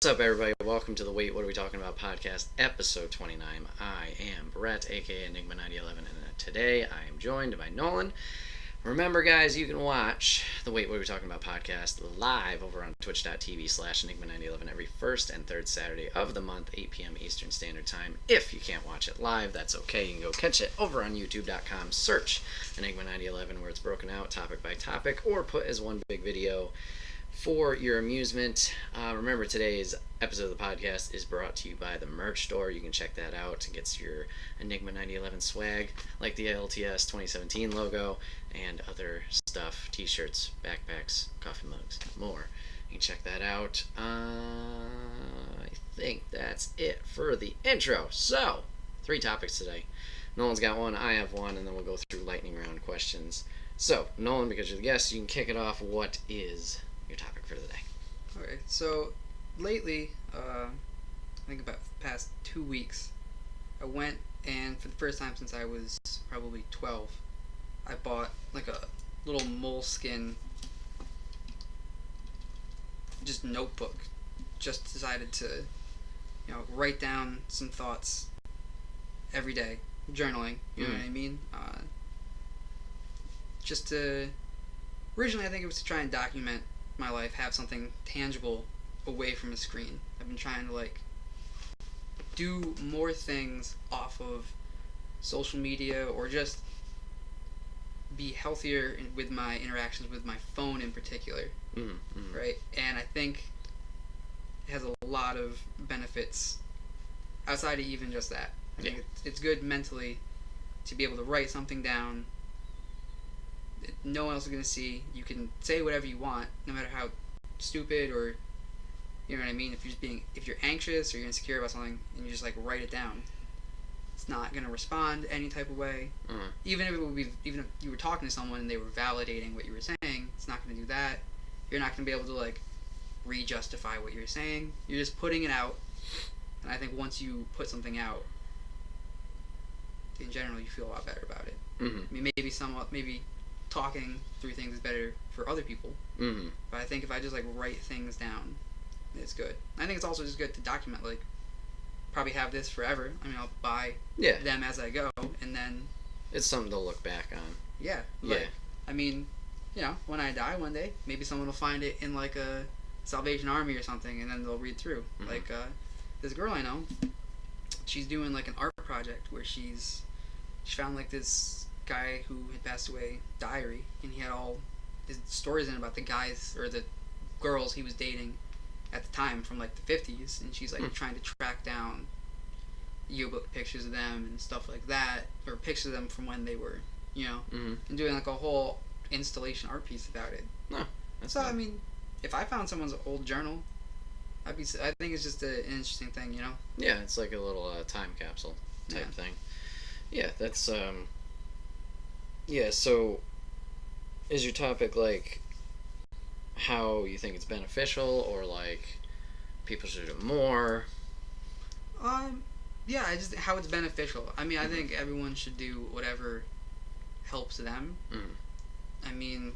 What's up, everybody? Welcome to the Wait, What Are We Talking About podcast, episode 29. I am Bret, aka Enigma9011, and today I am joined by Nolan. Remember, guys, you can watch the Wait, What Are We Talking About podcast live over on twitch.tv/Enigma9011 every first and third Saturday of the month, 8 p.m. Eastern Standard Time. If you can't watch it live, that's okay. You can go catch it over on youtube.com. Search Enigma9011 where it's broken out topic by topic, or put as one big video for your amusement. Remember, today's episode of the podcast is brought to you by the merch store. You can check that out. It gets your Enigma 9011 swag, like the LTS 2017 logo, and other stuff, t-shirts, backpacks, coffee mugs, more. You can check that out. I think that's it for the intro. So, 3 topics today. Nolan's got one, I have one, and then we'll go through lightning round questions. So, Nolan, because you're the guest, you can kick it off. What is your topic for the day? Okay, so lately, I think about the past 2 weeks, I went and for the first time since I was probably 12, I bought like a little moleskin just notebook. Just decided to, write down some thoughts every day, journaling, you know what I mean? Just to, originally I think it was to try and document my life, have something tangible away from a screen. I've been trying to do more things off of social media, or just be healthier with my interactions with my phone in particular, right? And I think it has a lot of benefits outside of even just that. I think it's good mentally to be able to write something down. No one else is going to see. You can say whatever you want, no matter how stupid, or you know what I mean. If you're anxious or you're insecure about something, and you just write it down, it's not going to respond any type of way. Even if you were talking to someone and they were validating what you were saying, it's not going to do that. You're not going to be able to re-justify what you're saying. You're just putting it out, and I think once you put something out, in general, you feel a lot better about it. I mean, maybe talking through things is better for other people, but I think if I just write things down, it's good. I think it's also just good to document, probably have this forever. I mean, I'll buy them as I go, and then it's something to look back on. I mean, when I die one day, maybe someone will find it in a Salvation Army or something, and then they'll read through. This girl I know, she's doing an art project where she found this guy who had passed away diary, and he had all his stories in it about the guys or the girls he was dating at the time from the 50s, and she's trying to track down yearbook pictures of them and stuff like that, or pictures of them from when they were, and doing a whole installation art piece about it. So I mean, if I found someone's old journal, I think it's just an interesting thing, Yeah, it's like a little time capsule type thing. Yeah, that's so is your topic how you think it's beneficial, or people should do more? I just how it's beneficial. I mean, I think everyone should do whatever helps them. I mean,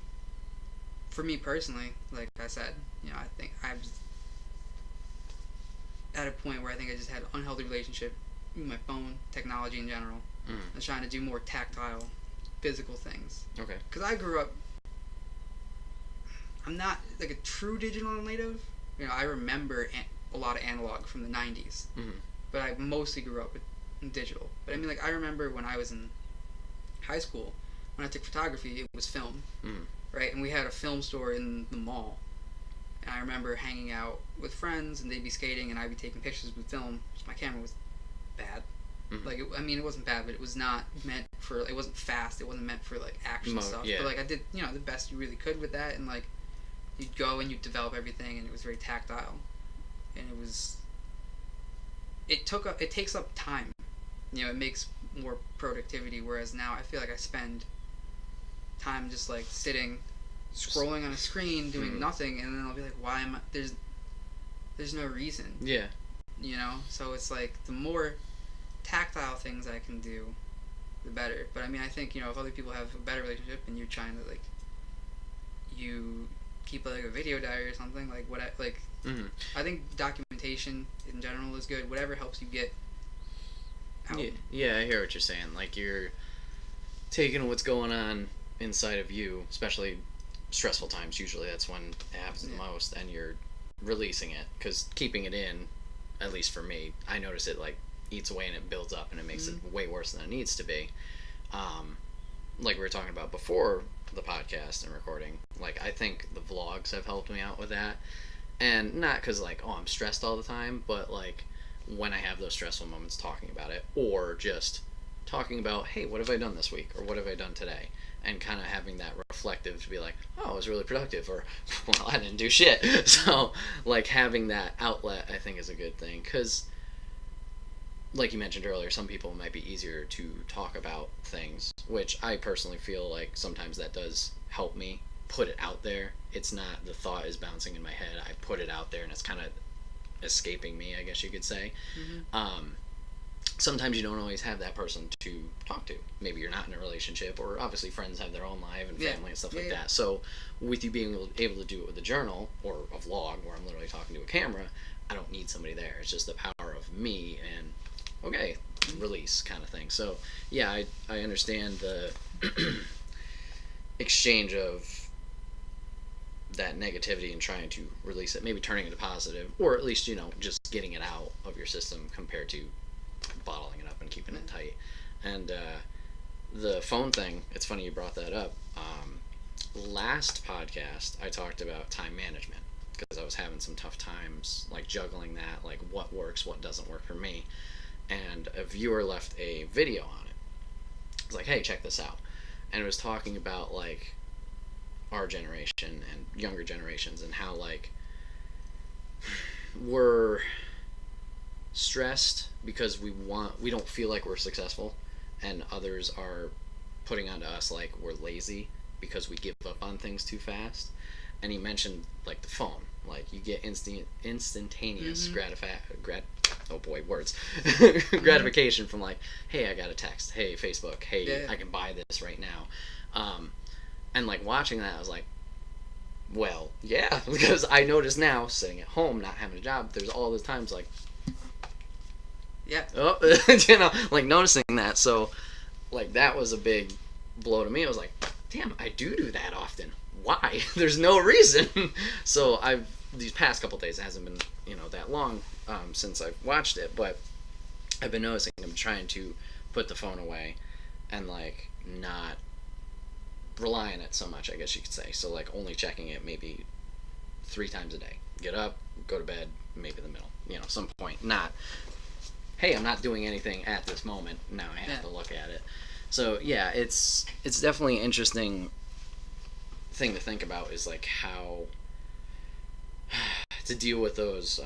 for me personally, like I said, I think I was at a point where I think I just had an unhealthy relationship with my phone, technology in general. I was trying to do more tactile, physical things. Okay. Because I grew up, I'm not a true digital native. I remember a lot of analog from the 90s. But I mostly grew up with digital. But I mean, I remember when I was in high school, when I took photography, it was film. Right? And we had a film store in the mall. And I remember hanging out with friends, and they'd be skating, and I'd be taking pictures with film. My camera was bad. It wasn't bad, but it was not meant for, it wasn't fast, it wasn't meant for, action stuff. Yeah. But, I did, the best you really could with that, and, you'd go and you'd develop everything, and it was very tactile. And it takes up time. It makes more productivity, whereas now I feel I spend time just, sitting, scrolling on a screen, doing nothing, and then I'll be why am I, there's no reason. Yeah. So it's the more tactile things I can do, the better. But I mean, I think if other people have a better relationship, and you're trying to you keep a video diary or something, I think documentation documentation in general is good. Whatever helps you get out. Yeah, I hear what you're saying. Like, you're taking what's going on inside of you, especially stressful times. Usually that's when it happens the most, and you're releasing it. Because keeping it in, at least for me, I notice it like eats away and it builds up and it makes it way worse than it needs to be. Like we were talking about before the podcast and recording, like I think the vlogs have helped me out with that. And not because like, oh, I'm stressed all the time, but like when I have those stressful moments, talking about it, or just talking about, hey, what have I done this week, or what have I done today, and kind of having that reflective to be like, oh, I was really productive, or well, I didn't do shit. So like having that outlet, I think, is a good thing, because like you mentioned earlier, some people might be easier to talk about things, which I personally feel like sometimes that does help me put it out there. It's not the thought is bouncing in my head. I put it out there and it's kind of escaping me, I guess you could say. Sometimes you don't always have that person to talk to. Maybe you're not in a relationship, or obviously friends have their own life and family and stuff like that. So with you being able to do it with a journal or a vlog where I'm literally talking to a camera, I don't need somebody there. It's just the power of me and okay, release kind of thing. So yeah, I understand the exchange of that negativity and trying to release it, maybe turning it to positive, or at least, you know, just getting it out of your system compared to bottling it up and keeping it tight. And the phone thing, it's funny you brought that up. Last podcast I talked about time management, because I was having some tough times like juggling that, like what works, what doesn't work for me. And a viewer left a video on it. It's like, hey, check this out. And it was talking about like our generation and younger generations, and how like we're stressed because we don't feel like we're successful, and others are putting onto us like we're lazy because we give up on things too fast. And he mentioned like the phone, like you get instantaneous gratification from like, hey, I got a text, hey, Facebook, hey, I can buy this right now. And like watching that, I was like, well, yeah, because I notice now sitting at home not having a job, there's all those times like, you know, like noticing that. So like that was a big blow to me. I was like, damn, I do that often. Why? There's no reason. So these past couple days, it hasn't been, you know, that long since I've watched it, but I've been noticing I'm trying to put the phone away and like not rely on it so much, I guess you could say. So like only checking it maybe 3 times a day. Get up, go to bed, maybe the middle, you know, some point. Not, hey, I'm not doing anything at this moment, now I have to look at it. So yeah, it's definitely an interesting thing to think about, is like how to deal with those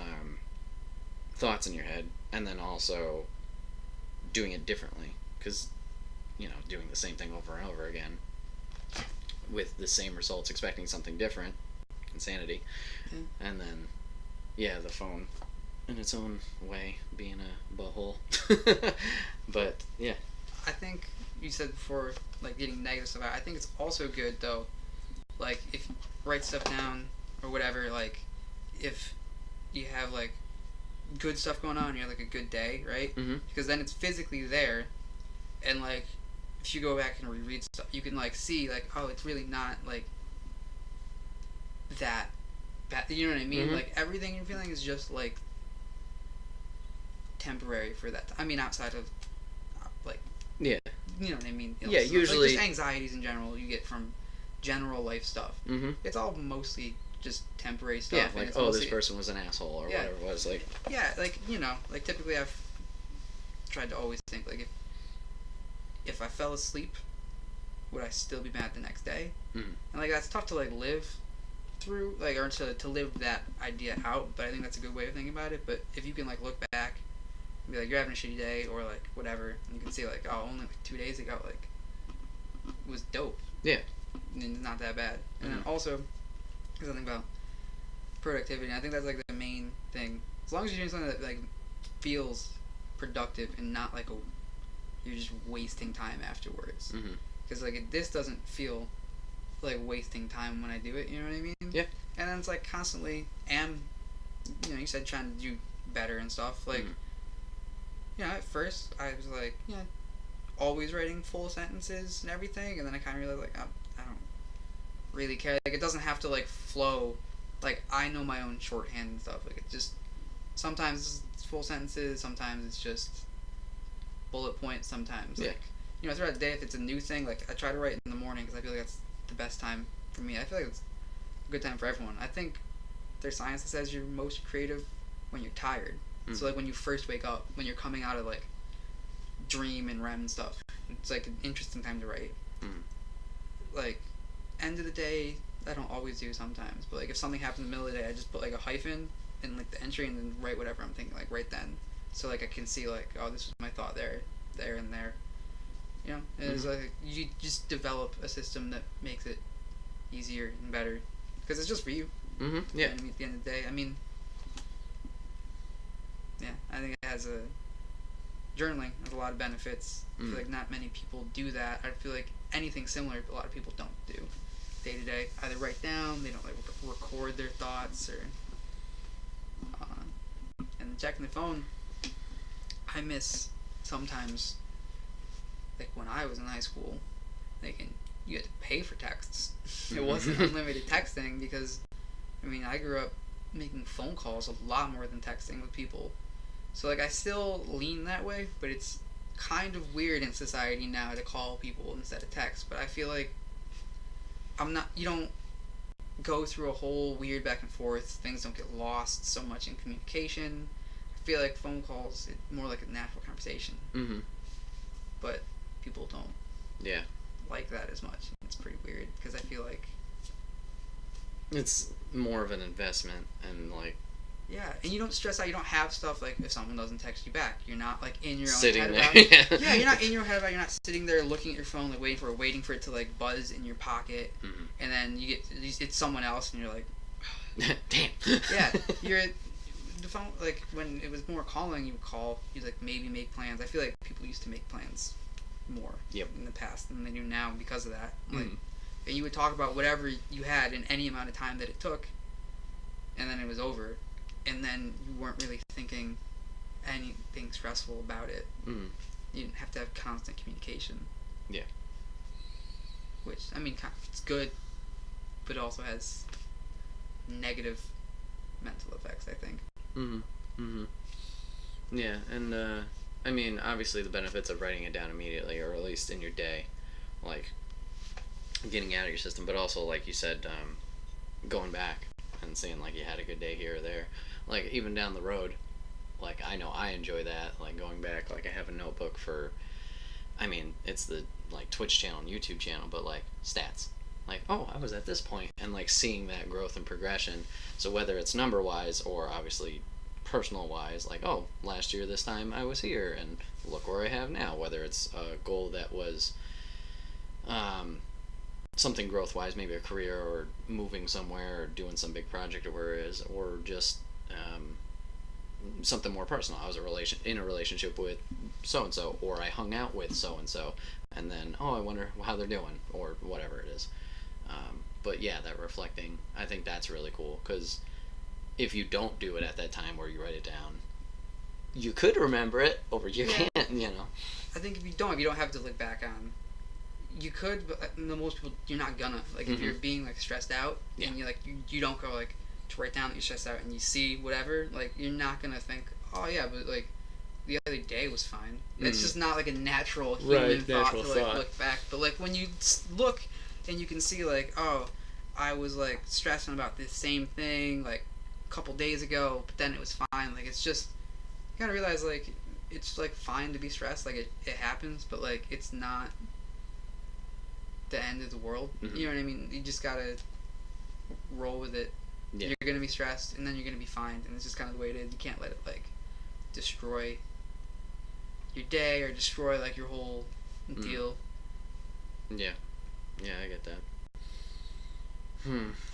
thoughts in your head, and then also doing it differently, because, you know, doing the same thing over and over again with the same results, expecting something different, insanity. And then the phone in its own way being a butthole. But yeah, I think you said before, like getting negative stuff out, I think it's also good though, like if you write stuff down or whatever, like if you have like good stuff going on, you have like a good day, right? Because then it's physically there, and like if you go back and reread stuff, you can like see like, oh, it's really not like that bad. You know what I mean? Like everything you're feeling is just like temporary for that. I mean, outside of like, you know what I mean? Yeah, usually like just anxieties in general you get from general life stuff. It's all mostly just temporary stuff. Yeah, like, oh, this person was an asshole or whatever it was. Like, yeah, like, you know, like typically I've tried to always think like if I fell asleep, would I still be mad the next day? And like that's tough to like live through, like, or to live that idea out. But I think that's a good way of thinking about it. But if you can like look back and be like, you're having a shitty day or like whatever, and you can see like, oh, only like 2 days ago like it was dope. Yeah, and it's not that bad. And then also there's something about productivity, and I think that's like the main thing. As long as you're doing something that like feels productive and not like you're just wasting time afterwards. Because like this doesn't feel like wasting time when I do it. You know what I mean? Yeah. And then it's like constantly am you said trying to do better and stuff. Like, at first I was like, always writing full sentences and everything, and then I kind of realized like, I don't really care. Like, it doesn't have to like flow. Like, I know my own shorthand and stuff. Like, it just sometimes it's full sentences, sometimes it's just bullet points. Sometimes like throughout the day, if it's a new thing, like I try to write in the morning because I feel like that's the best time for me. I feel like it's a good time for everyone. I think there's science that says you're most creative when you're tired. So like when you first wake up, when you're coming out of like dream and REM and stuff, it's like an interesting time to write. Like end of the day, I don't always do sometimes, but like if something happens in the middle of the day, I just put like a hyphen in like the entry and then write whatever I'm thinking like right then, so like I can see like, oh, this was my thought there and there. It's like you just develop a system that makes it easier and better because it's just for you. Yeah. And at the end of the day, I mean, I think it has journaling has a lot of benefits. I feel like not many people do that. I feel like anything similar, a lot of people don't do day to day. Either write down, they don't like record their thoughts, or and checking the phone. I miss sometimes, like when I was in high school, like you had to pay for texts. It wasn't unlimited texting because, I mean, I grew up making phone calls a lot more than texting with people. So like I still lean that way, but it's kind of weird in society now to call people instead of text. But I feel like you don't go through a whole weird back and forth. Things don't get lost so much in communication. I feel like phone calls, it's more like a natural conversation. But people don't like that as much. It's pretty weird because I feel like it's more of an investment and like and you don't stress out. You don't have stuff like if someone doesn't text you back, you're not like in your own sitting head there. about it. You're not in your head about it. You're not sitting there looking at your phone like waiting for it to like buzz in your pocket, and then it's someone else and you're like, damn. You're the phone, like when it was more calling, you would call, you like maybe make plans. I feel like people used to make plans more in the past than they do now because of that. Like, and you would talk about whatever you had in any amount of time that it took, and then it was over, and then you weren't really thinking anything stressful about it. You didn't have to have constant communication. Which, I mean, it's good, but it also has negative mental effects, I think. Yeah, and I mean, obviously the benefits of writing it down immediately, or at least in your day, like getting out of your system, but also, like you said, going back and seeing like you had a good day here or there, like even down the road. Like I know I enjoy that, like going back. Like I have a notebook for, I mean, it's the like Twitch channel and YouTube channel, but like stats. Like, oh, I was at this point, and like seeing that growth and progression. So whether it's number wise or obviously personal wise, like, oh, last year this time I was here, and look where I have now. Whether it's a goal that was something growth wise, maybe a career or moving somewhere or doing some big project or where it is, or just something more personal. I was in a relationship with so and so, or I hung out with so and so, and then I wonder how they're doing, or whatever it is. But yeah, that reflecting, I think that's really cool, because if you don't do it at that time where you write it down, you could remember it, or you can't. I think if you don't have to look back on, you could, but most people, you're not gonna. Like if you're being like stressed out and you like you don't go like to write down that you're stressed out and you see whatever, like you're not gonna think, oh yeah, but like the other day was fine. It's just not like a natural human thought to like look back. But like when you look and you can see like, oh, I was like stressing about this same thing like a couple days ago, but then it was fine. Like it's just, you gotta realize like it's like fine to be stressed. Like it happens, but like it's not the end of the world. You know what I mean? You just gotta roll with it. You're gonna be stressed, and then you're gonna be fine, and it's just kind of the way it is. You can't let it like destroy your day or destroy like your whole deal. Yeah, I get that.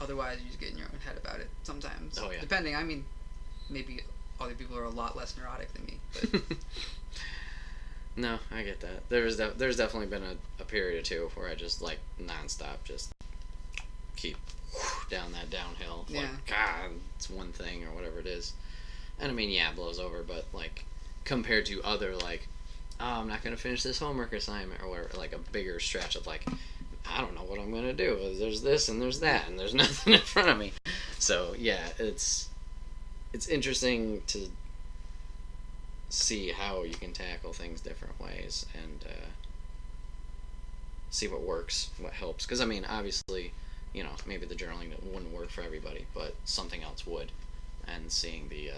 Otherwise, you just get in your own head about it sometimes. Oh yeah. Depending, I mean, maybe other people are a lot less neurotic than me, but no, I get that. There's definitely been a period or two where I just like nonstop just keep down that downhill. Yeah. Like, God, it's one thing or whatever it is. And I mean, yeah, it blows over, but like compared to other like, oh, I'm not gonna finish this homework assignment or whatever, like a bigger stretch of like, I don't know what I'm gonna do. There's this and there's that and there's nothing in front of me. So yeah, it's interesting to see how you can tackle things different ways and see what works, what helps. Because I mean, obviously, you know, maybe the journaling wouldn't work for everybody, but something else would, and seeing the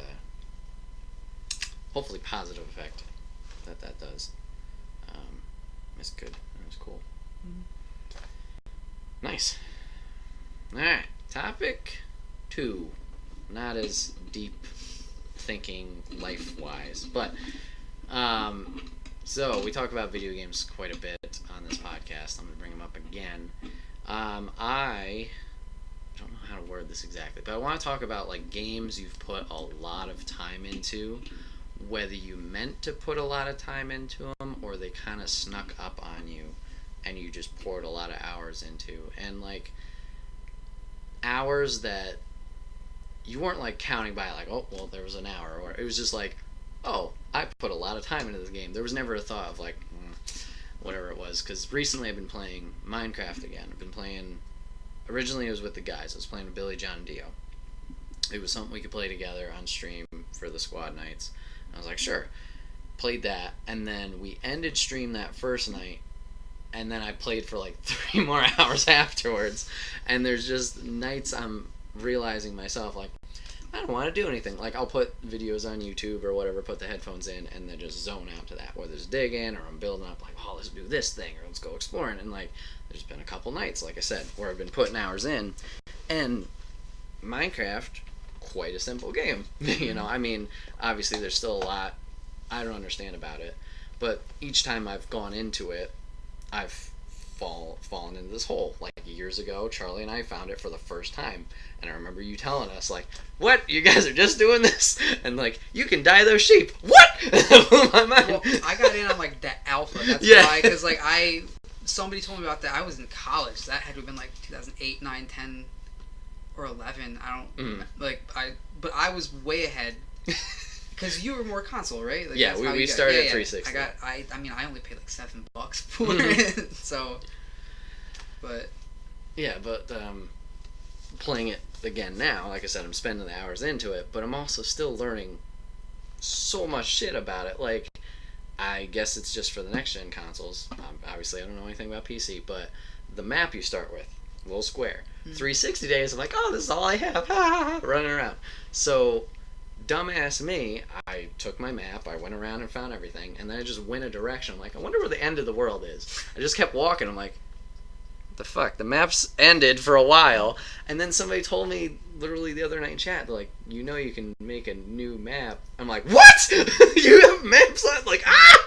hopefully positive effect that does is good. That was cool. Nice. All right, topic 2. Not as deep thinking life-wise, but so we talk about video games quite a bit on this podcast. I'm going to bring them up again. I don't know how to word this exactly, but I want to talk about like games you've put a lot of time into, whether you meant to put a lot of time into them or they kind of snuck up on you and you just poured a lot of hours into, and like hours that you weren't like counting by like, oh well, there was an hour, or it was just like, oh, I put a lot of time into this game. There was never a thought of like whatever it was, because recently I've been playing Minecraft again. I've been playing, originally it was with the guys. I was playing with Billy, John, and Dio. It was something we could play together on stream for the squad nights. I was like, sure. Played that, and then we ended stream that first night, and then I played for like 3 more hours afterwards. And there's just nights I'm realizing myself, like, I don't want to do anything. Like, I'll put videos on YouTube or whatever, put the headphones in, and then just zone out to that. Whether it's digging, or I'm building up, like, oh, let's do this thing, or let's go exploring. And, like, there's been a couple nights, like I said, where I've been putting hours in. And Minecraft, quite a simple game. You know, I mean, obviously there's still a lot I don't understand about it. But each time I've gone into it, I've fallen into this hole. Like years ago, Charlie and I found it for the first time, and I remember you telling us like, "What? You guys are just doing this?" And like, you can dye those sheep. What? That blew my mind. Well, I got in on like the alpha. That's why, because like somebody told me about that. I was in college. So that had to have been like 2008, 9, 10, or 11. I don't but I was way ahead. Because you were more console, right? Like, yeah, we started at 360. I mean, I only paid like $7 for it, so. But. Yeah, but playing it again now, like I said, I'm spending the hours into it, but I'm also still learning so much shit about it. Like, I guess it's just for the next gen consoles. Obviously, I don't know anything about PC, but the map you start with, little square. 360 days, I'm like, oh, this is all I have, running around. So. Dumbass me, I took my map, I went around and found everything, and then I just went a direction. I'm like, I wonder where the end of the world is. I just kept walking. I'm like, what the fuck? The map's ended for a while. And then somebody told me literally the other night in chat, they're like, you know you can make a new map. I'm like, what? You have maps on? Like, ah!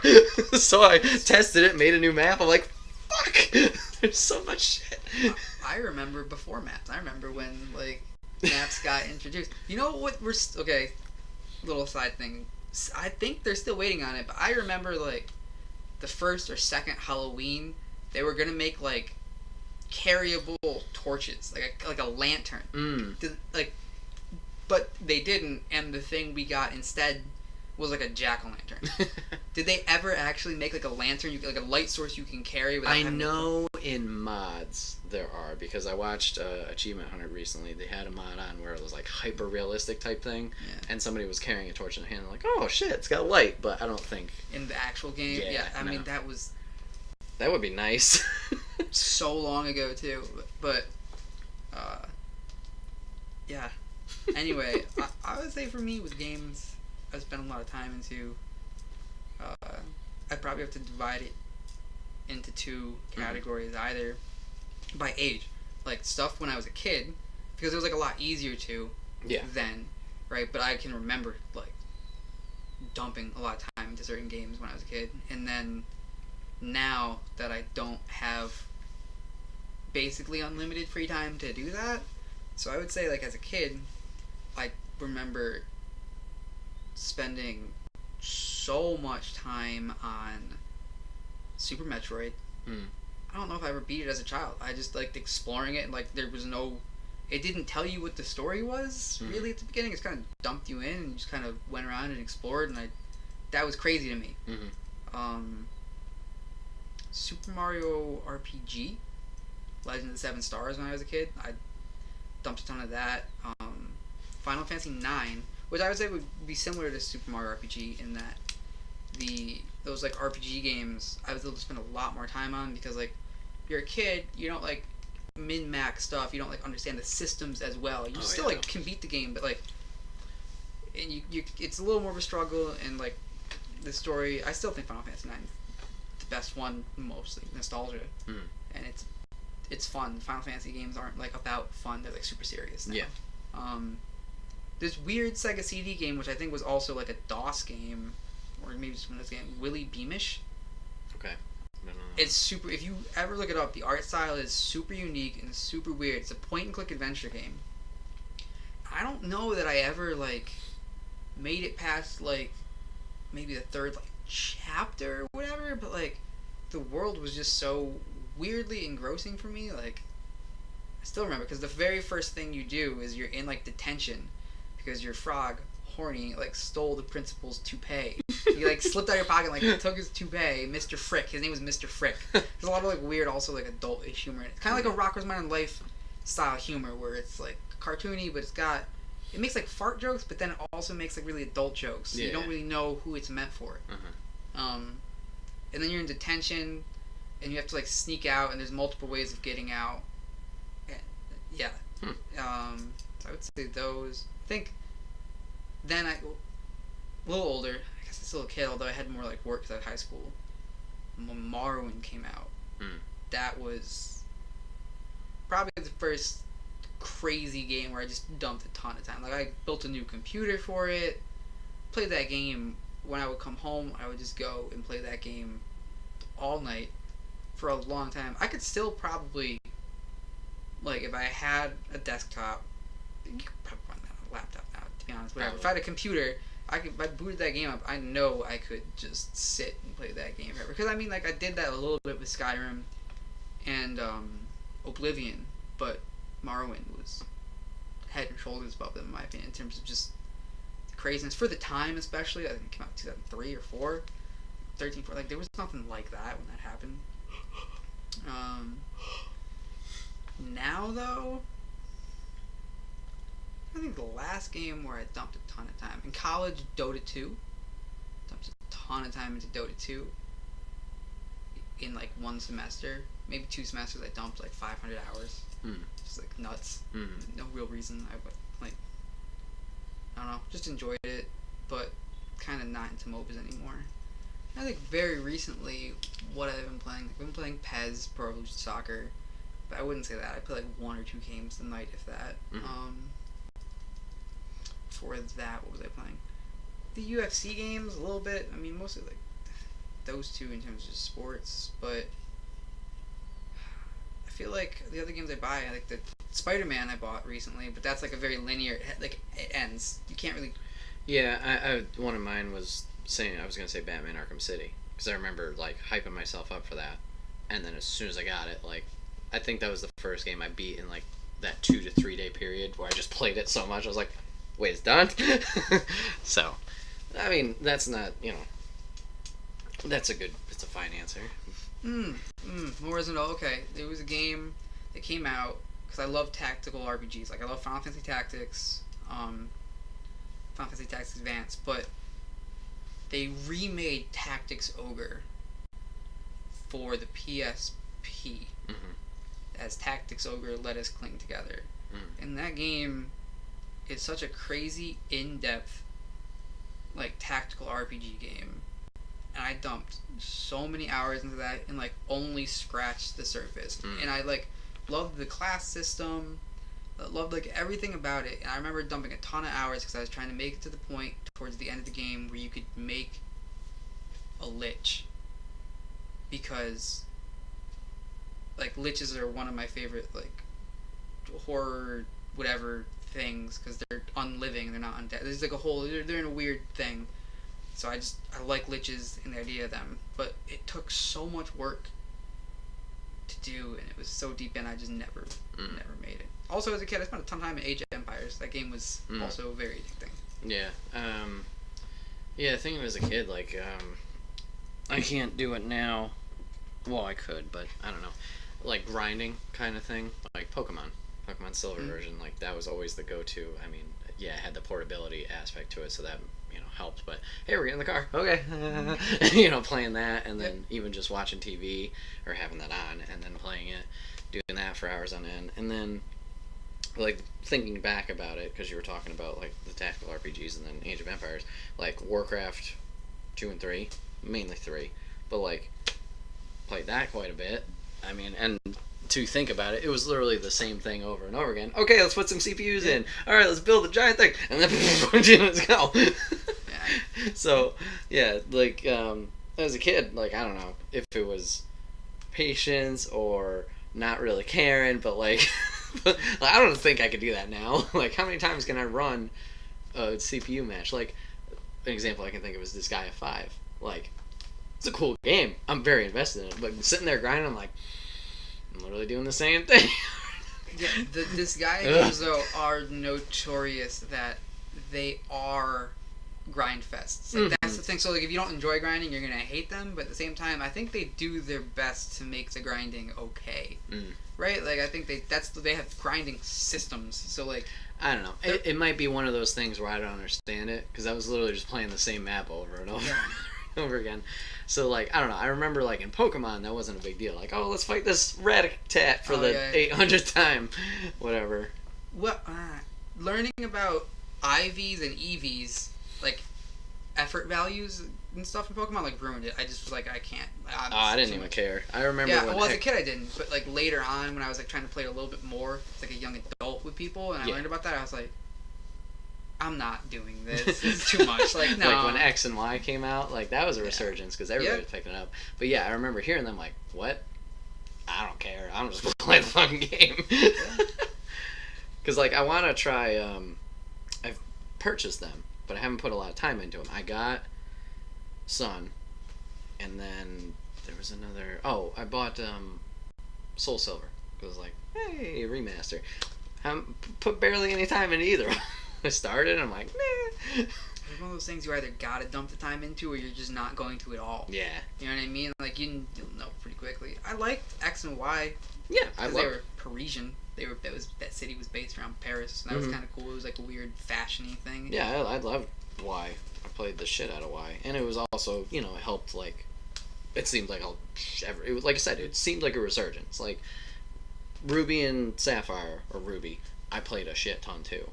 So I tested it, made a new map. I'm like, fuck! There's so much shit. I remember before maps. I remember when, like, maps got introduced. You know what okay, little side thing. I think they're still waiting on it, but I remember like the first or second Halloween, they were gonna make like carryable torches, like a lantern. But they didn't, and the thing we got instead was like a jack-o'-lantern. Did they ever actually make like a lantern, like a light source you can carry? I know in mods there are, because I watched Achievement Hunter recently. They had a mod on where it was like hyper realistic type thing, and somebody was carrying a torch in their hand. Like, oh shit, it's got light. But I don't think in the actual game. Yeah, I mean that would be nice. So long ago too, but yeah. Anyway, I would say for me with games, I spend a lot of time into. I'd probably have to divide it into 2 categories, either by age, like stuff when I was a kid, because it was like a lot easier to then, right? But I can remember like dumping a lot of time into certain games when I was a kid, and then now that I don't have basically unlimited free time to do that, so I would say like as a kid, I remember spending so much time on Super Metroid. I don't know if I ever beat it as a child. I just liked exploring it, and like there was no, it didn't tell you what the story was really at the beginning. It's kind of dumped you in, and you just kind of went around and explored, and that was crazy to me. Super Mario RPG, Legend of the Seven Stars. When I was a kid, I dumped a ton of that. Final Fantasy IX, which I would say would be similar to Super Mario RPG in that those like RPG games I was able to spend a lot more time on, because like you're a kid, you don't like min-max stuff, you don't like understand the systems as well. You still like can beat the game, but like, and you it's a little more of a struggle, and like the story, I still think Final Fantasy IX is the best one, mostly nostalgia, and it's fun. Final Fantasy games aren't like about fun; they're like super serious now. Yeah. This weird Sega CD game, which I think was also like a DOS game, or maybe just one of those games, Willy Beamish. Okay. No. It's super. If you ever look it up, the art style is super unique and super weird. It's a point-and-click adventure game. I don't know that I ever like made it past like maybe the third like chapter or whatever, but like the world was just so weirdly engrossing for me. Like I still remember, because the very first thing you do is you're in like detention because your frog horny like stole the principal's toupee. He like slipped out of your pocket and like took his toupee. Mr. Frick. His name was Mr. Frick. There's a lot of like weird, also like adult-ish humor in it. It's kind of like a Rocko's Modern Life style humor where it's like cartoony, but it makes like fart jokes, but then it also makes like really adult jokes. So you don't really know who it's meant for. And then you're in detention, and you have to like sneak out, and there's multiple ways of getting out. Yeah. So I would say those. I think then a little older, I guess I'm still a kid, although I had more like work because I had high school. When Morrowind came out, that was probably the first crazy game where I just dumped a ton of time. Like I built a new computer for it, played that game. When I would come home, I would just go and play that game all night for a long time. I could still probably, like, if I had a desktop, you could probably run that on a laptop now, to be honest. Whatever. If I had a computer, if I booted that game up, I know I could just sit and play that game forever. Because I mean, like, I did that a little bit with Skyrim and Oblivion, but Morrowind was head and shoulders above them, in my opinion, in terms of just craziness for the time, especially. I think it came out in 2003 or 4, 13, 4. Like there was nothing like that when that happened. Now though, I think the last game where I dumped a ton of time in college, Dota 2. Dumped a ton of time into Dota 2 in like one semester, maybe 2 semesters. I dumped like 500 hours. Just like nuts. No real reason. I would like. I don't know, just enjoyed it, but kind of not into MOBAs anymore. I think very recently, what I've been playing, I've been playing PES, Pro Evolution Soccer, but I wouldn't say that. I play like 1 or 2 games a night, if that. Before that, what was I playing? The UFC games, a little bit. I mean, mostly like those two in terms of sports, but I feel like the other games I buy, like the Spider-Man I bought recently, but that's like a very linear, like it ends. You can't really. Yeah, I one of mine was saying, I was gonna say Batman Arkham City, because I remember like hyping myself up for that, and then as soon as I got it, like I think that was the first game I beat in like that 2 to 3 day period where I just played it so much I was like, wait, it's done. So, I mean, that's not, that's it's a fine answer. Horizon. Okay, it was a game that came out because I love tactical RPGs. Like I love Final Fantasy Tactics, Final Fantasy Tactics Advance, but they remade Tactics Ogre for the PSP as Tactics Ogre Let Us Cling Together. And that game is such a crazy, in-depth, like tactical RPG game. And I dumped so many hours into that and like only scratched the surface. And I like loved the class system, loved like everything about it. And I remember dumping a ton of hours because I was trying to make it to the point towards the end of the game where you could make a lich, because like liches are one of my favorite like horror whatever things, because they're unliving, they're not undead. There's like a whole, they're in a weird thing. So I like liches and the idea of them, but it took so much work to do, and it was so deep in, I just never made it. Also, as a kid, I spent a ton of time in Age of Empires. That game was also very addicting. Yeah. Yeah, thinking as a kid, like, I can't do it now. Well, I could, but I don't know. Like, grinding kind of thing. Like Pokemon Silver version, like, that was always the go-to. I mean, yeah, it had the portability aspect to it, so that, helped. But, hey, we're getting in the car. Okay. Playing that, and then even just watching TV, or having that on, and then playing it, doing that for hours on end. And then, like, thinking back about it, because you were talking about, like, the tactical RPGs and then Age of Empires, like, Warcraft 2 and 3, mainly 3, but, like, played that quite a bit. I mean, and to think about it, it was literally the same thing over and over again. Okay, let's put some CPUs in. All right, let's build a giant thing, and then let's go. So, yeah, like, as a kid, like, I don't know if it was patience or not really caring, but, like, I don't think I could do that now. Like, how many times can I run a CPU match? Like, an example I can think of is this guy at 5. Like, it's a cool game. I'm very invested in it. But sitting there grinding, I'm like, I'm literally doing the same thing. Yeah, this guy games, though, are notorious that they are grind fests. Like, that's the thing. So, like, if you don't enjoy grinding, you're going to hate them. But at the same time, I think they do their best to make the grinding okay. Right? Like, I think they have grinding systems. So, like, I don't know. It might be one of those things where I don't understand it, because I was literally just playing the same map over and over and over again. So, like, I don't know. I remember, like, in Pokemon, that wasn't a big deal. Like, oh, let's fight this Rattata for the 800th time. Whatever. Well, learning about IVs and EVs, like, effort values and stuff in Pokemon, like, ruined it. I just was like, I can't. I didn't even care. I remember when... well, as a kid I didn't, but, like, later on, when I was, like, trying to play it a little bit more, it's like a young adult with people, and I learned about that, I was like, I'm not doing this. It's too much. Like, no. Like, when X and Y came out, like, that was a resurgence, because everybody was picking it up. But, yeah, I remember hearing them, like, what? I don't care. I'm just going to play the fucking game. Because, like, I want to try... I've purchased them, but I haven't put a lot of time into them. I got Sun, and then there was another... Oh, I bought Soul Silver. It was like, hey, remaster. I haven't put barely any time into either. I started, and I'm like, nah. It's one of those things you either gotta dump the time into, or you're just not going to at all. Yeah. You know what I mean? Like, you'll know pretty quickly. I liked X and Y. Yeah, because they were Parisian. That city was based around Paris, and that was kind of cool. It was like a weird fashion-y thing. Yeah, I loved Y. I played the shit out of Y, and it was also, it helped, like, it seemed like it was, like I said, it seemed like a resurgence. Like, Ruby and Sapphire, or Ruby, I played a shit ton too.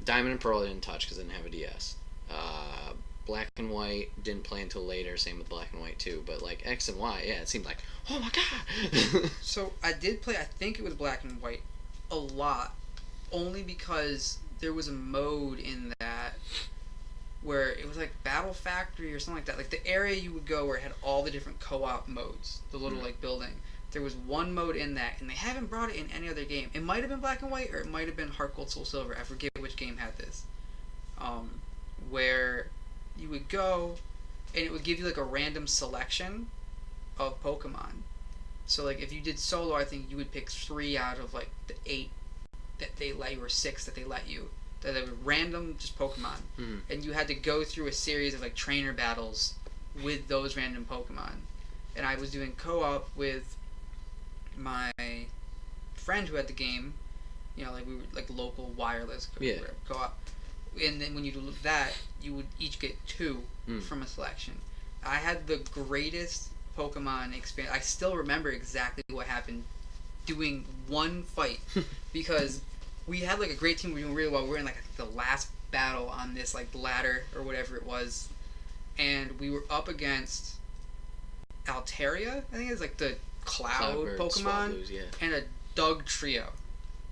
Diamond and Pearl I didn't touch because I didn't have a DS. Black and White didn't play until later. Same with Black and White too. But like X and Y, yeah, it seemed like, oh my god. So I did play. I think it was Black and White a lot, only because there was a mode in that where it was like Battle Factory or something like that. Like the area you would go where it had all the different co-op modes, the little like building. There was one mode in that, and they haven't brought it in any other game. It might have been Black and White, or it might have been Heart Gold Soul Silver. I forget which game had this. Where you would go, and it would give you like a random selection of Pokemon. So like if you did solo, I think you would pick 3 out of like the 8 that they let you, or 6 that they let you. That they were random, just Pokemon. And you had to go through a series of like trainer battles with those random Pokemon. And I was doing co-op with my friend who had the game, like we were like local wireless co-op, and then when you do that, you would each get 2 from a selection. I had the greatest Pokemon experience. I still remember exactly what happened doing one fight because we had like a great team. We were doing really well. We were in like the last battle on this like ladder or whatever it was, and we were up against Altaria. I think it's like the Cloud Pokemon, and a Doug Trio,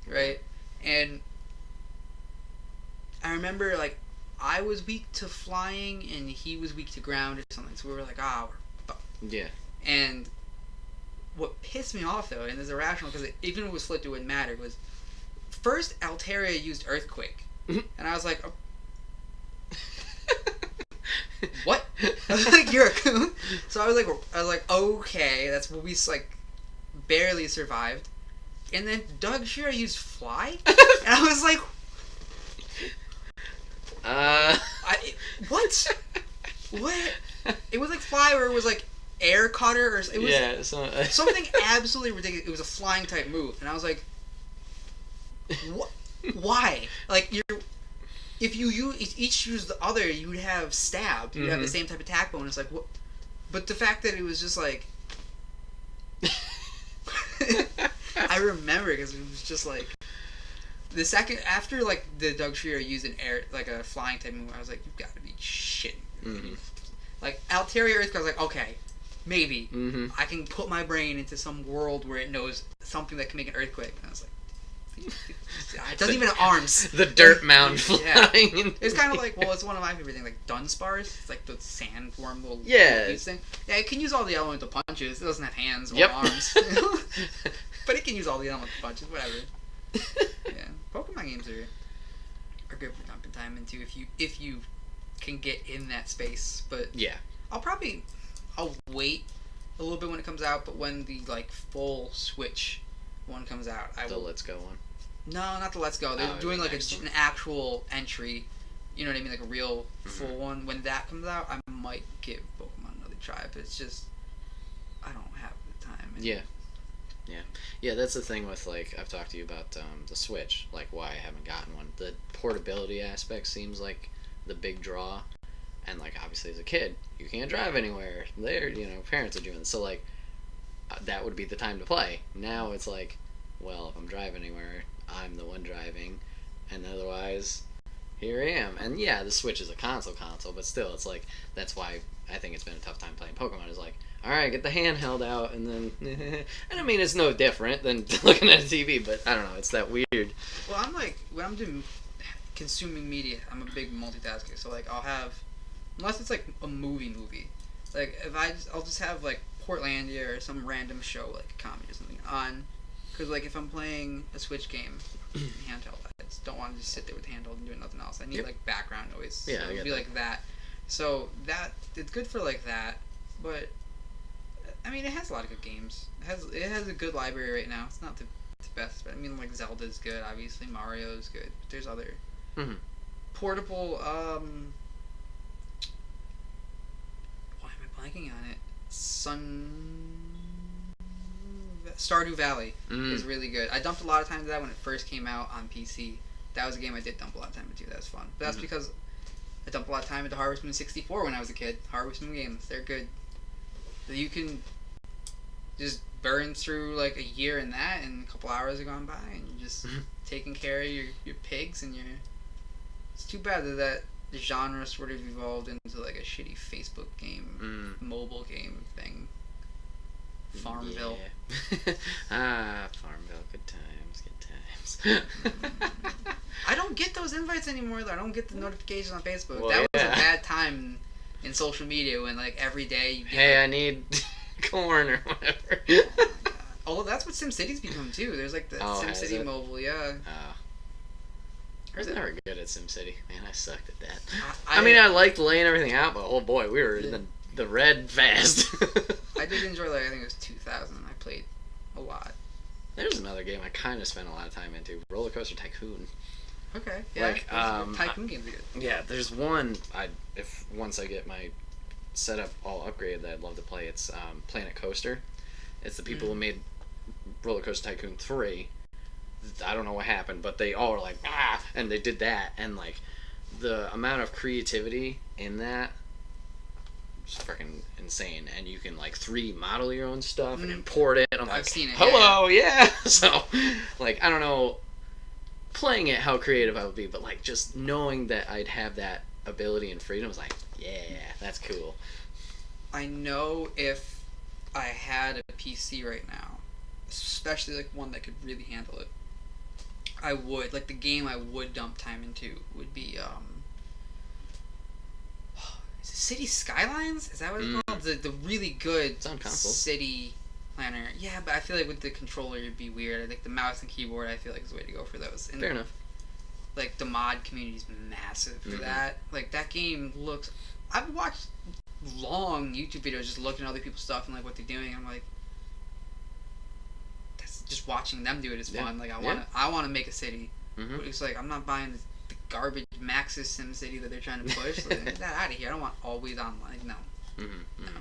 right? And I remember like I was weak to flying and he was weak to ground or something, so we were like, we're fucked. Yeah. And what pissed me off though, and it's irrational because even if it was flipped, it wouldn't matter, was first Altaria used Earthquake, and I was like, what? I was like, you're a coon. So I was like, okay, that's what we like barely survived. And then Doug Shearer used fly? And I was like... What? What? It was like fly or it was like air cutter or... It was something absolutely ridiculous. It was a flying type move. And I was like... What? Why? Like, if you each use the other, you would have stabbed. You'd have the same type of attack bonus. Like, what? But the fact that it was just like... I remember because it was just like... The second... After, like, the Doug Shearer used an air... Like, a flying type move, I was like, you've got to be shitting. Mm-hmm. Like, Alteria Earthquake, I was like, okay, maybe. Mm-hmm. I can put my brain into some world where it knows something that can make an earthquake. And I was like... It doesn't even have arms. The dirt mound flying. Yeah. It's kind of like, well, it's one of my favorite things, like Dunsparce. It's like the sandworm little thing. Yeah, it can use all the elemental punches. It doesn't have hands or arms. But it can use all the elemental punches, whatever. Yeah. Pokemon games are good for dumping time into if you can get in that space. But yeah. I'll wait a little bit when it comes out, but when the like full Switch one comes out, The Let's Go one. No, not the Let's Go. They're doing like an actual entry. You know what I mean? Like a real full one. When that comes out, I might give Pokemon another try. But it's just I don't have the time. Yeah. That's the thing with like I've talked to you about the Switch. Like why I haven't gotten one. The portability aspect seems like the big draw. And like obviously as a kid, you can't drive anywhere. Parents are doing this. So like that would be the time to play. Now it's like, well, if I'm driving anywhere, I'm the one driving, and otherwise, here I am. And yeah, the Switch is a console, but still, it's like, that's why I think it's been a tough time playing Pokemon, is like, alright, get the handheld out, and then, and I mean, it's no different than looking at a TV, but I don't know, it's that weird. Well, I'm like, when I'm doing consuming media, I'm a big multitasker, so like, I'll have, unless it's like a movie, like, I'll just have like, Portlandia or some random show, like a comedy or something, on. Because, like, if I'm playing a Switch game, handheld, I just don't want to just sit there with handheld and do nothing else. I need, like, background noise. Yeah, so it would be like that. So, it's good for, like, that. But, I mean, it has a lot of good games. It has a good library right now. It's not the best, but, I mean, like, Zelda's good, obviously. Mario's good. But there's other portable, why am I blanking on it? Stardew Valley is really good. I dumped a lot of time into that when it first came out on PC. That was a game I did dump a lot of time into. That was fun. But that's because I dumped a lot of time into Harvest Moon 64 when I was a kid. Harvest Moon games, they're good. You can just burn through like a year in that, and a couple hours have gone by, and you're just taking care of your pigs and your... It's too bad that the genre sort of evolved into like a shitty Facebook game, mobile game thing. Farmville. Yeah. Farmville. Good times. I don't get those invites anymore, though. I don't get the notifications on Facebook. Well, that was a bad time in social media when, like, every day you get... Hey, I need corn or whatever. Although that's what SimCity's become, too. There's, like, the SimCity mobile, yeah. I was never good at SimCity. Man, I sucked at that. I mean, I liked laying everything out, but oh boy, we were in the red fast. I did enjoy, like, I think it was 2000. I played a lot. There's another game I kind of spent a lot of time into, Roller Coaster Tycoon. Okay, yeah. Like, Tycoon games are good. Yeah, there's one, once I get my setup all upgraded that I'd love to play, it's Planet Coaster. It's the people who made Roller Coaster Tycoon 3. I don't know what happened, but they all were like, and they did that, and like the amount of creativity in that is freaking insane. And you can like 3D model your own stuff and import it. And I'm like, I've seen it. Hello, yeah. So, like, I don't know, playing it how creative I would be, but like just knowing that I'd have that ability and freedom was like, yeah, that's cool. I know if I had a PC right now, especially like one that could really handle it, I would, like, the game I would dump time into would be, is it City Skylines? Is that what it's called? The really good it's on console. city planner. Yeah, but I feel like with the controller it'd be weird. I think the mouse and keyboard, I feel like, is the way to go for those. And, fair enough. Like, the mod community's massive for that. Like, that game looks... I've watched long YouTube videos just looking at other people's stuff and, like, what they're doing. I'm like... just watching them do it is fun. Yeah. Like Yeah. I want to make a city. Mm-hmm. But it's like I'm not buying the garbage Maxis Sim City that they're trying to push. Like, get that out of here. I don't want always online. Like, no. Mm-hmm. Mm-hmm.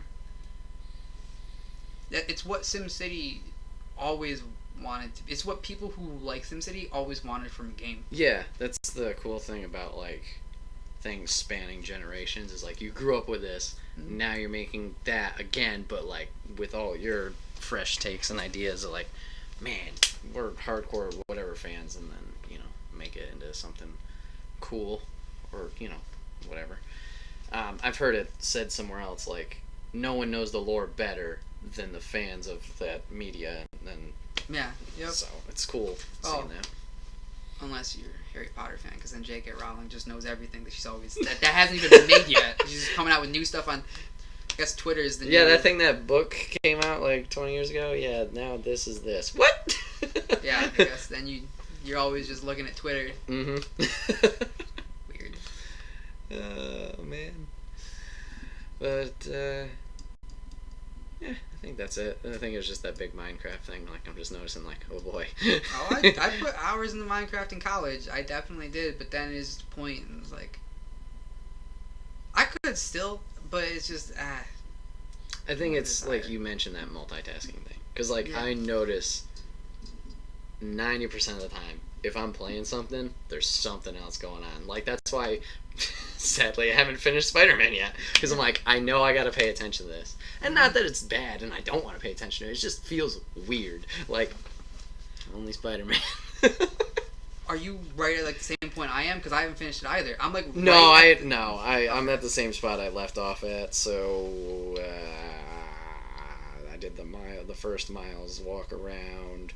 It's what SimCity always wanted to. It's what people who like SimCity always wanted from a game. Yeah, that's the cool thing about like things spanning generations is like you grew up with this, now you're making that again, but like with all your fresh takes and ideas of like, man, we're hardcore whatever fans, and then make it into something cool or whatever. I've heard it said somewhere else like no one knows the lore better than the fans of that media, and yeah, yep. So it's cool seeing that. Unless you're a Harry Potter fan, because then J.K. Rowling just knows everything that she's always that hasn't even been made yet. She's just coming out with new stuff on. I guess Twitter is the that thing, that book came out like 20 years ago. Yeah, now this is this. What? Yeah, I guess then you're always just looking at Twitter. Mm-hmm. Weird. Oh man. But yeah, I think that's it. I think it was just that big Minecraft thing. Like I'm just noticing, like, oh boy. Oh, I put hours into Minecraft in college. I definitely did, but then it's the point, and it's like I could still, but it's just I think it's like you mentioned that multitasking thing, because like I notice 90% of the time if I'm playing something, there's something else going on. Like that's why. Sadly, I haven't finished Spider-Man yet because I'm like, I know I gotta pay attention to this, and not that it's bad and I don't want to pay attention to it. It just feels weird. Like only Spider-Man. Are you right at like the same point I am? Because I haven't finished it either. I'm like I'm at the same spot I left off at. So I did the first miles walk around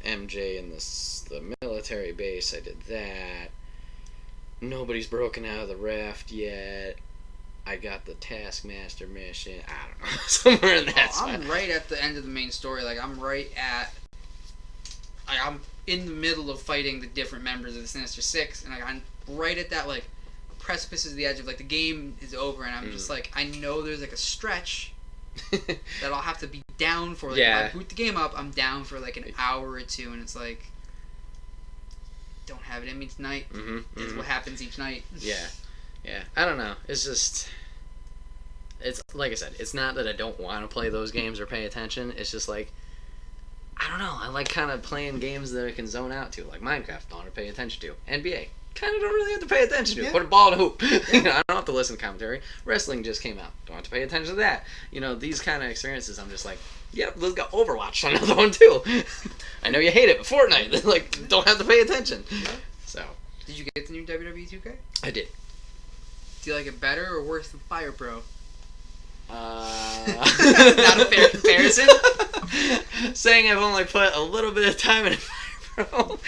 MJ in the military base. I did that. Nobody's broken out of the raft yet. I got the Taskmaster mission. I don't know. Somewhere in that spot. I'm right at the end of the main story. Like, I'm right at... I'm in the middle of fighting the different members of the Sinister Six, and I'm right at that, like, precipice is the edge of, like, the game is over, and I'm just like, I know there's, like, a stretch that I'll have to be down for. Like, if I boot the game up, I'm down for, like, an hour or two, and it's like... don't have it in me tonight. Is what happens each night. Yeah. I don't know. It's just, it's like I said. It's not that I don't want to play those games or pay attention. It's just like, I don't know. I like kind of playing games that I can zone out to, like Minecraft. Don't have to pay attention to. NBA. Kind of don't really have to pay attention to. Put a ball in a hoop. I don't have to listen to commentary. Wrestling just came out. Don't have to pay attention to that. These kind of experiences. I'm just like, yep, let's go Overwatch. Another one too. I know you hate it, but Fortnite, like, don't have to pay attention. So. Did you get the new WWE 2K? I did. Do you like it better or worse than Fire Pro? Not a fair comparison. Saying I've only put a little bit of time into Fire Pro.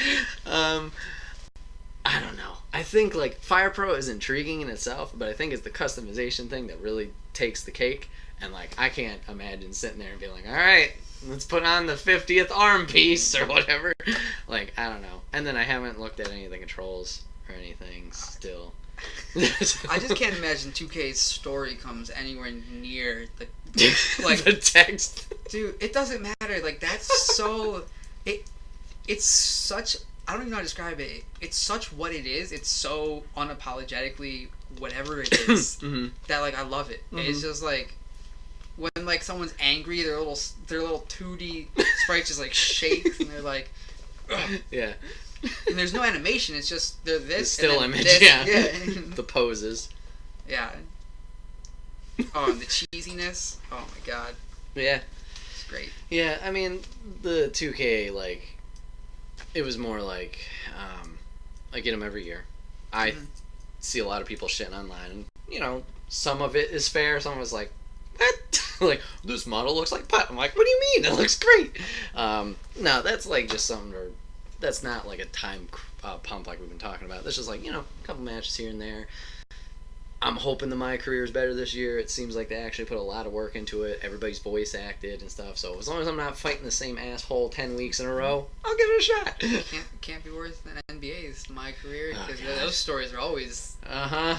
I don't know. I think like Fire Pro is intriguing in itself, but I think it's the customization thing that really takes the cake. And like I can't imagine sitting there and being like, all right, let's put on the 50th arm piece or whatever. Like I don't know. And then I haven't looked at any of the controls or anything still. I just can't imagine 2K's story comes anywhere near the like the text. Dude, it doesn't matter. Like that's so it's such, I don't even know how to describe it. It's such what it is. It's so unapologetically whatever it is that like I love it. It's just like when like someone's angry, their little 2D sprite just like shakes and they're like, ugh. Yeah. And there's no animation. It's just they're this. The still and then image. this. Yeah. The poses. Yeah. Oh, and the cheesiness. Oh my god. Yeah. It's great. Yeah, I mean the 2K like it was more like I get them every year. I see a lot of people shitting online, and some of it is fair. Some of it's like, what? Like this model looks like putt. I'm like, what do you mean? It looks great. No, that's like just something. That's not like a time pump like we've been talking about. That's just like a couple matches here and there. I'm hoping that my career is better this year. It seems like they actually put a lot of work into it. Everybody's voice acted and stuff. So as long as I'm not fighting the same asshole 10 weeks in a row, I'll give it a shot. Can't be worse than NBA's my career, because those stories are always I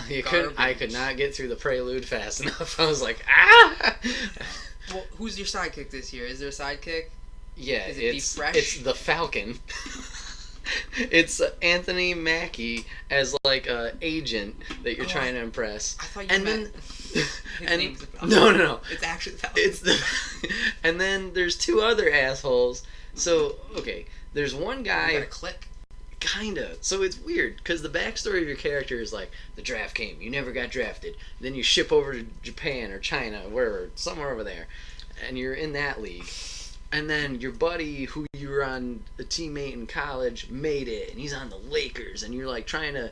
could not get through the prelude fast enough. I was like, ah. Well, who's your sidekick this year? Is there a sidekick? Yeah, Is it Be Fresh? It's the Falcon. It's Anthony Mackie as like a agent that you're trying to impress. I thought you and meant then, his and name's the Falcon. no. It's actually the Falcon. It's the and then there's two other assholes. So okay, there's one guy. You gotta click. Kinda. So it's weird because the backstory of your character is like the draft came, you never got drafted, then you ship over to Japan or China, wherever, somewhere over there, and you're in that league. And then your buddy, who you were on a teammate in college, made it, and he's on the Lakers, and you're like trying to,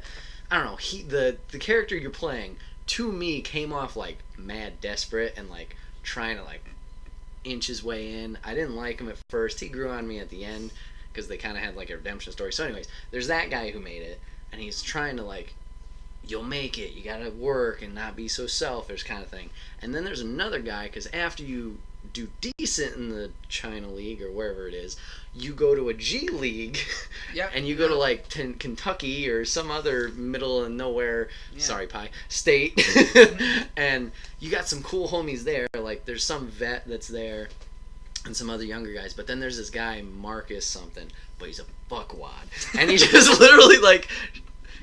I don't know, the character you're playing, to me, came off like mad desperate and like trying to like inch his way in. I didn't like him at first. He grew on me at the end because they kind of had like a redemption story. So anyways, there's that guy who made it, and he's trying to like, you'll make it, you gotta work and not be so selfish kind of thing. And then there's another guy, because after you do decent in the China League or wherever it is, you go to a G League, Yep. and you go to like Kentucky or some other middle of nowhere, sorry pie, state, and you got some cool homies there. Like there's some vet that's there and some other younger guys, but then there's this guy Marcus something, but he's a fuckwad, and he just literally like,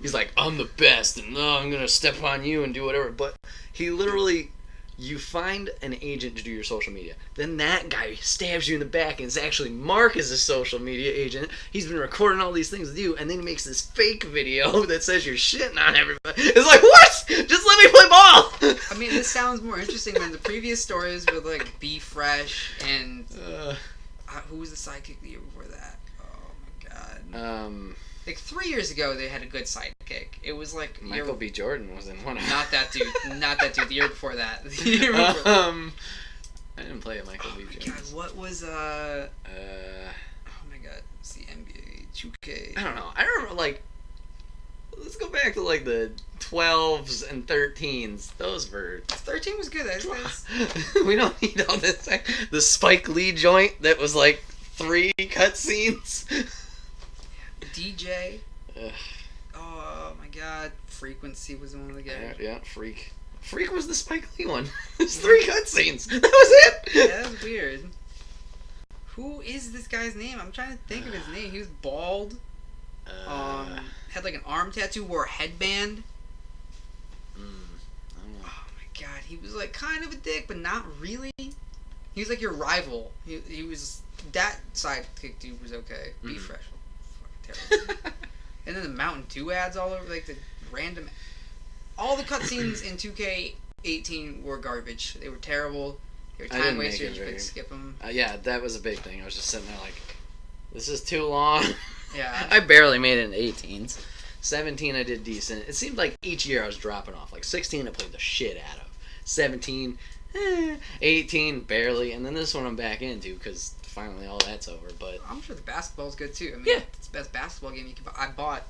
he's like, I'm the best, and I'm gonna step on you and do whatever. But he literally, you find an agent to do your social media. Then that guy stabs you in the back, and it's actually Mark as a social media agent. He's been recording all these things with you, and then he makes this fake video that says you're shitting on everybody. It's like, what? Just let me play ball! I mean, this sounds more interesting than the previous stories with, like, Be Fresh and... who was the sidekick the year before that? Oh, my God. Like 3 years ago, they had a good sidekick. It was like Michael B. Jordan was in one of them. Not that dude. Not that dude. The year before that. The year before. I didn't play it, Michael B. Jordan. God, what was oh my God, it's the NBA 2K. I don't know. I remember like, let's go back to like the 12s and 13s. Those were 13 was good. we don't need all this. The Spike Lee joint that was like 3 cutscenes. DJ. Ugh. Oh my God, Frequency was one of the guys. Yeah, Freak. Freak was the Spike Lee one. There's 3 cutscenes. That was it. Yeah, that was weird. Who is this guy's name? I'm trying to think of his name. He was bald. Had like an arm tattoo. Wore a headband. I don't know. Oh my God, he was like kind of a dick, but not really. He was like your rival. He was that sidekick dude was okay. Be Fresh. Terrible. And then the Mountain Dew ads all over, like the random. All the cutscenes in 2K18 were garbage. They were terrible. They were time wasters. You could skip them. Yeah, that was a big thing. I was just sitting there like, this is too long. Yeah. I barely made it in 18s. 17 I did decent. It seemed like each year I was dropping off. Like 16 I played the shit out of. 17, 18 barely, and then this one I'm back into because finally all that's over. But I'm sure the basketball's good too. I mean, yeah, it's the best basketball game you can buy. I bought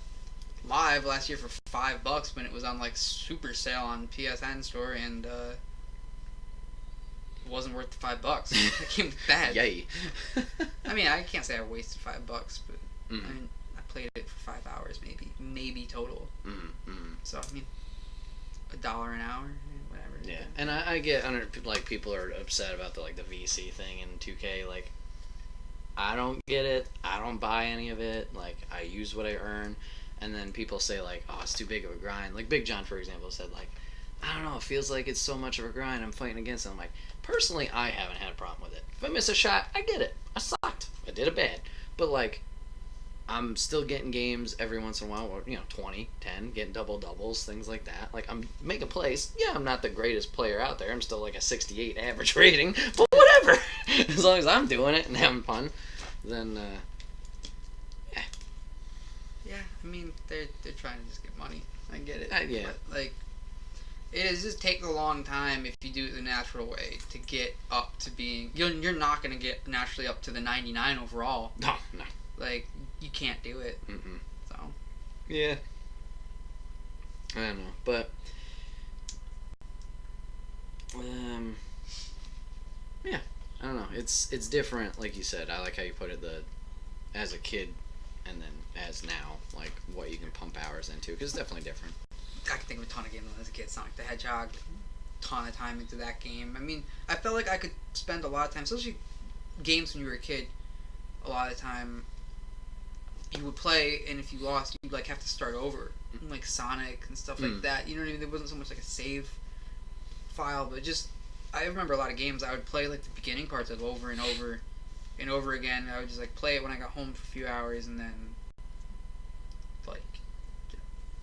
Live last year for $5 when it was on like super sale on PSN store, and it wasn't worth the $5. The game was bad. Yay. I mean, I can't say I wasted $5, but I Mm-hmm. mean, I played it for 5 hours maybe total. Mm-hmm. So I mean, $1 an hour, whatever. Yeah, and I get like people are upset about the VC thing in 2K. Like, I don't get it. I don't buy any of it. Like, I use what I earn, and then people say like, oh, it's too big of a grind. Like Big John, for example, said like, I don't know, it feels like it's so much of a grind. I'm fighting against it. I'm like, personally, I haven't had a problem with it. If I miss a shot, I get it. I sucked. I did it bad. But like, I'm still getting games every once in a while, 20, 10, getting double-doubles, things like that. Like, I'm making plays. Yeah, I'm not the greatest player out there. I'm still like a 68 average rating, but whatever. As long as I'm doing it and having fun, then, yeah. Yeah, I mean, they're trying to just get money. I get it. Yeah. But, like, it is just take a long time if you do it the natural way to get up to being... You're not going to get naturally up to the 99 overall. No. Like, you can't do it. Mm-mm. So. Yeah. I don't know, but yeah, I don't know. It's different, like you said. I like how you put it, as a kid and then as now, like what you can pump hours into, because it's definitely different. I can think of a ton of games when I was a kid. Sonic the Hedgehog, ton of time into that game. I mean, I felt like I could spend a lot of time, especially games when you were a kid. a lot of the time you would play, and if you lost, you'd like have to start over, like Sonic and stuff like that. You know what I mean? There wasn't so much like a save file, but just I remember a lot of games I would play like the beginning parts of over and over and over again. I would just like play it when I got home for a few hours, and then like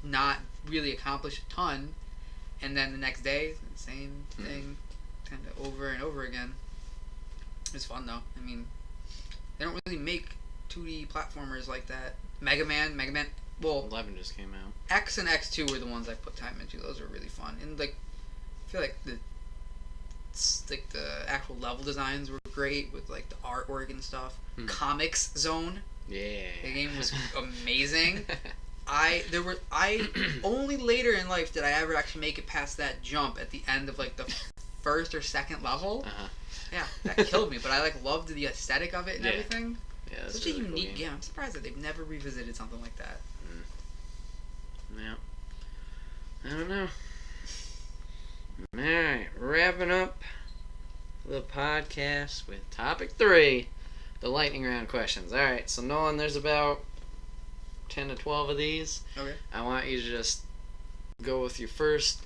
not really accomplish a ton, and then the next day the same thing, kind of over and over again. It's fun though. I mean, they don't really make 2D platformers like that. Mega Man. Well, 11 just came out. X and X2 were the ones I put time into. Those were really fun, and like I feel like the actual level designs were great with like the artwork and stuff. Comics Zone. Yeah. The game was amazing. I only later in life did I ever actually make it past that jump at the end of like the first or second level. Yeah, that killed me, but I like loved the aesthetic of it and everything. Yeah, that's such really a unique cool game. I'm surprised that they've never revisited something like that. Yeah. I don't know. Alright, wrapping up the podcast with topic 3, the lightning round questions. Alright, so Nolan, there's about 10 to 12 of these. Okay. I want you to just go with your first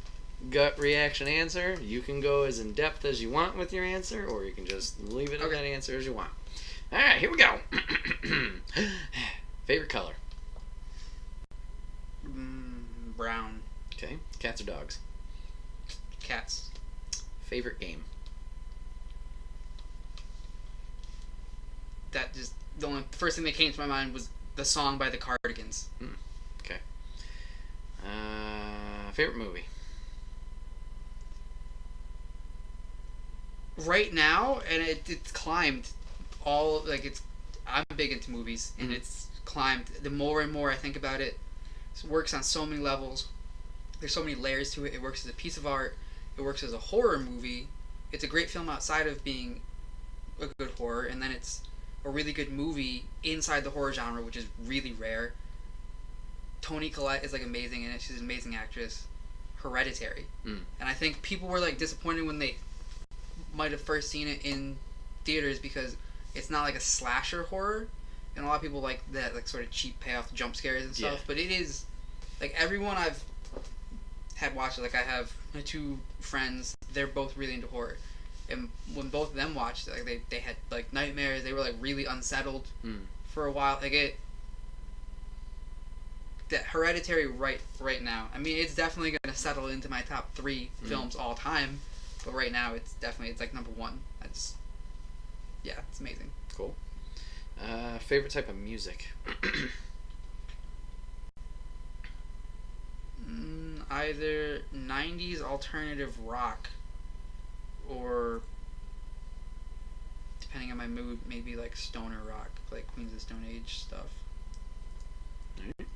gut reaction answer. You can go as in depth as you want with your answer, or you can just leave it at that answer as you want. Alright, here we go. Favorite color? Brown. Okay. Cats or dogs? Cats. Favorite game? That just the first thing that came to my mind was the song by the Cardigans. Okay. Favorite movie? Right now, and it's climbed all like it's. I'm big into movies, and it's climbed. The more and more I think about it, it works on so many levels. There's so many layers to it. It works as a piece of art. It works as a horror movie. It's a great film outside of being a good horror, and then it's a really good movie inside the horror genre, which is really rare. Toni Collette is like amazing in it. She's an amazing actress. Hereditary, and I think people were like disappointed when they might have first seen it in theaters because it's not like a slasher horror, and a lot of people like that like sort of cheap payoff jump scares and stuff. But it is like everyone I've had watched it. Like I have my 2 friends, they're both really into horror, and when both of them watched it, like they had like nightmares. They were like really unsettled for a while. Like that Hereditary right now. I mean, it's definitely gonna settle into my top 3 films all time, but right now it's like number 1. It's amazing. Cool. Favorite type of music? Either 90s alternative rock, or depending on my mood, maybe like stoner rock, like Queens of Stone Age stuff. Alright.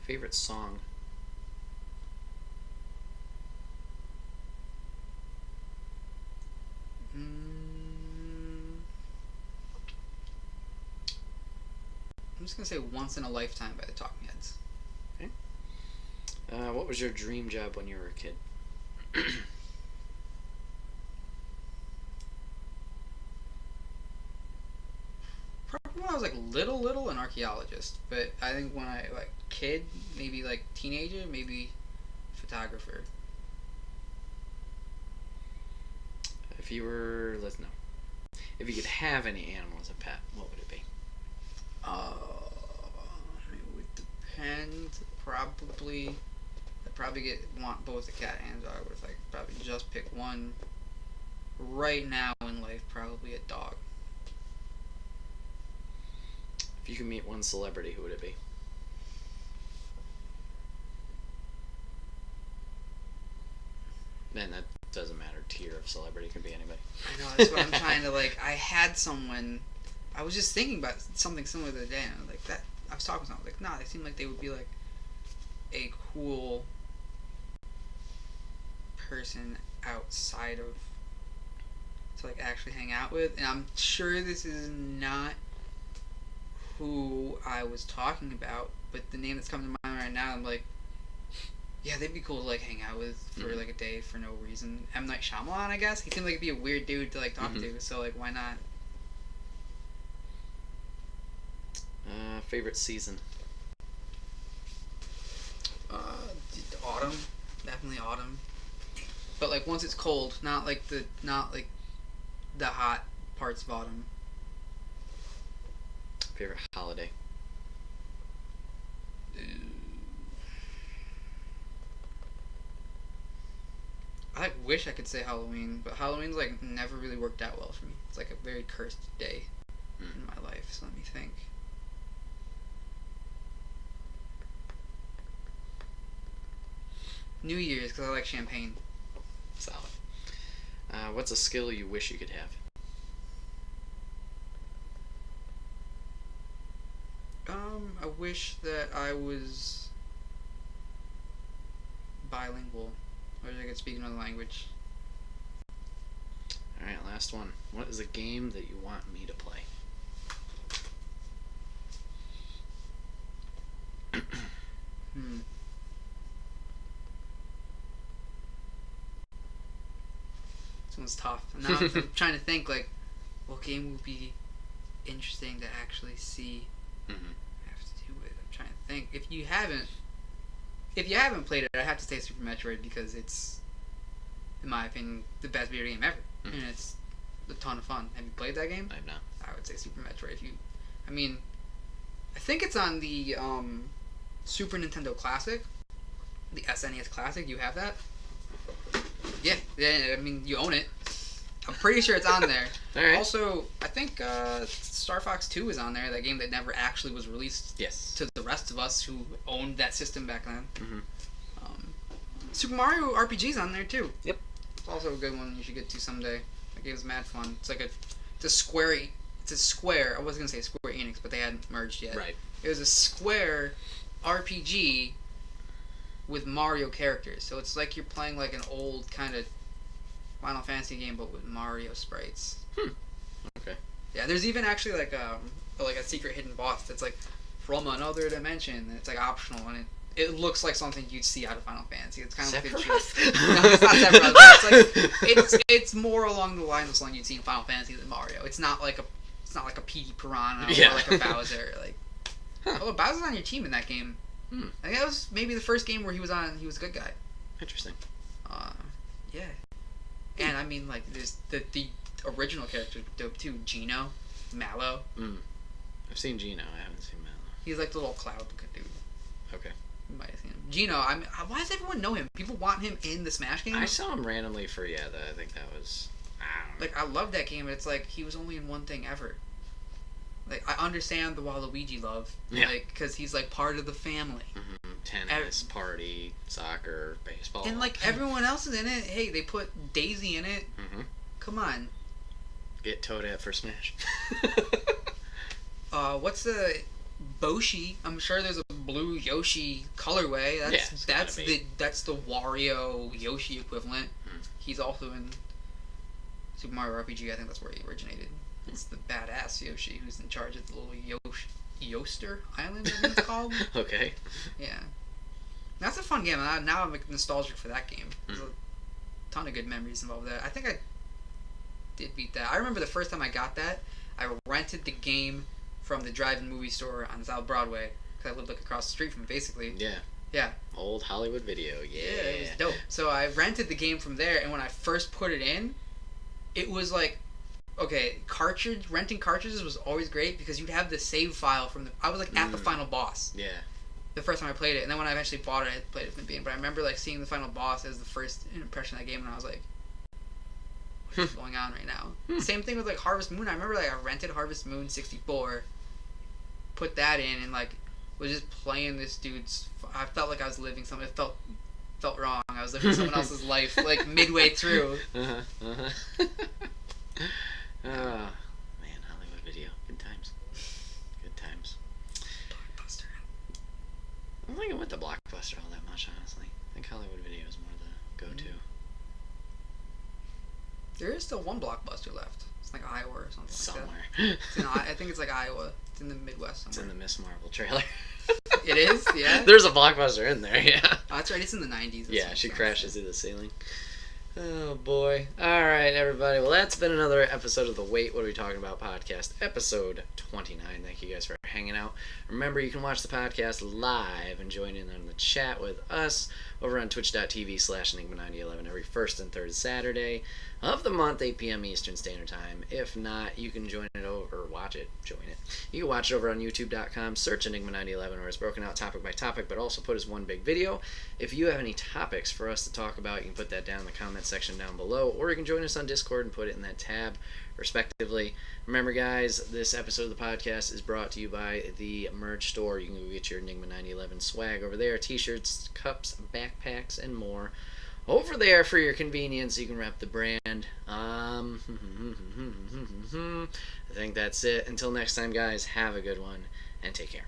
Favorite song? I'm just gonna say "Once in a Lifetime" by the Talking Heads. Okay. What was your dream job when you were a kid? Probably when I was like little, an archaeologist. But I think when I like kid, maybe like teenager, maybe photographer. If you were, if you could have any animal as a pet, what would it be? It would depend. I'd probably want both a cat and a dog. But if I could probably just pick one, right now in life, probably a dog. If you could meet one celebrity, who would it be? Man, that doesn't matter. Tier of celebrity could be anybody. I know, that's what I'm trying to like. I had someone. I was just thinking about something similar the other day, and I was like, that. I was talking to someone, like, nah, they seem like they would be like a cool person outside of to like actually hang out with. And I'm sure this is not who I was talking about, but the name that's coming to mind right now, I'm like, yeah, they'd be cool to like hang out with for like a day for no reason. M. Night Shyamalan, I guess. He seemed like he'd be a weird dude to like talk to, so like why not? Favorite season? Autumn, definitely autumn. But like once it's cold, not like the hot parts of autumn. Favorite holiday? I wish I could say Halloween, but Halloween's like never really worked out well for me. It's like a very cursed day in my life. So let me think. New Year's, because I like champagne. Solid. What's a skill you wish you could have? I wish that I was bilingual, or I could speak another language. Alright, last one. What is a game that you want me to play? This one's tough. Now I'm trying to think, like, what game would be interesting to actually see. Have to do with. I'm trying to think. If you haven't played it, I have to say Super Metroid, because it's, in my opinion, the best video game ever, and it's a ton of fun. Have you played that game? I've not. I would say Super Metroid. I think it's on the Super Nintendo Classic, the SNES Classic. You have that? Yeah. I mean, you own it. I'm pretty sure it's on there. All right. Also, I think Star Fox 2 is on there, that game that never actually was released to the rest of us who owned that system back then. Super Mario RPG's on there, too. Yep. It's also a good one you should get to someday. That game's mad fun. It's a Square... I wasn't going to say Square Enix, but they hadn't merged yet. Right. It was a Square RPG with Mario characters. So it's like you're playing like an old kind of Final Fantasy game, but with Mario sprites. Okay. Yeah, there's even actually like a secret hidden boss that's like from another dimension, and it's like optional, and it looks like something you'd see out of Final Fantasy. It's kind of like a no, it's not Sephiroth. It's more along the lines of something you'd see in Final Fantasy than Mario. It's not like a Petey Piranha or like a Bowser. Like, oh, Bowser's on your team in that game. I think that was maybe the first game where he was a good guy. Interesting. Yeah. And I mean, like, there's the original characters were dope too. Gino, Mallow. I've seen Gino. I haven't seen Mallow. He's like the little cloud-looking dude. Okay. You might have seen him. Gino, I mean, why does everyone know him? People want him in the Smash game? I saw him randomly for, I think that was, I don't know. Like, I love that game, but it's like, he was only in one thing ever. Like, I understand the Waluigi love. Yeah. Like, because he's, like, part of the family. Tennis, party, soccer, baseball. And, like, everyone else is in it. Hey, they put Daisy in it. Come on. Get Toadette for Smash. What's the Boshi? I'm sure there's a blue Yoshi colorway. That's the Wario Yoshi equivalent. He's also in Super Mario RPG. I think that's where he originated. It's the badass Yoshi who's in charge of the little Yoster Island, I think it's called. Okay. Yeah. That's a fun game. Now I'm like, nostalgic for that game. There's a ton of good memories involved with that. I think I did beat that. I remember the first time I got that, I rented the game from the drive-in movie store on South Broadway, because I lived like across the street from it, basically. Yeah. Yeah. Old Hollywood Video. Yeah. It was dope. So I rented the game from there, and when I first put it in, it was like, okay, renting cartridges was always great because you'd have the save file from I was like at the final boss. Yeah. The first time I played it, and then when I eventually bought it, I played it from the beginning. But I remember like seeing the final boss as the first impression of that game, and I was like, "What's going on right now?" Same thing with like Harvest Moon. I remember like I rented Harvest Moon 64, put that in, and like was just playing this dude's. I felt like I was living something. It felt wrong. I was living someone else's life like midway through. Oh, man, Hollywood Video. Good times. Good times. Blockbuster. I don't think I went to Blockbuster all that much, honestly. I think Hollywood Video is more the go-to. There is still one Blockbuster left. It's like Iowa or something Somewhere. like that. I think it's like Iowa. It's in the Midwest somewhere. It's in the Miss Marvel trailer. It is? Yeah? There's a Blockbuster in there, yeah. Oh, that's right. It's in the 90s. Yeah, she crashes through the ceiling. Oh boy. Alright, everybody. Well, that's been another episode of the Wait, What Are We Talking About podcast, episode 29. Thank you guys for hanging out. Remember, you can watch the podcast live and join in on the chat with us over on twitch.tv/Enigma9011 every first and third Saturday of the month, 8 p.m. Eastern Standard Time. If not, you can join it over, or watch it, join it. You can watch it over on youtube.com, search Enigma9011, where it's broken out topic by topic, but also put as one big video. If you have any topics for us to talk about, you can put that down in the comment section down below, or you can join us on Discord and put it in that tab, respectively. Remember, guys, this episode of the podcast is brought to you by the merch store. You can go get your Enigma 9011 swag over there, t-shirts, cups, backpacks, and more over there for your convenience. You can rep the brand. I think that's it. Until next time, guys, have a good one and take care.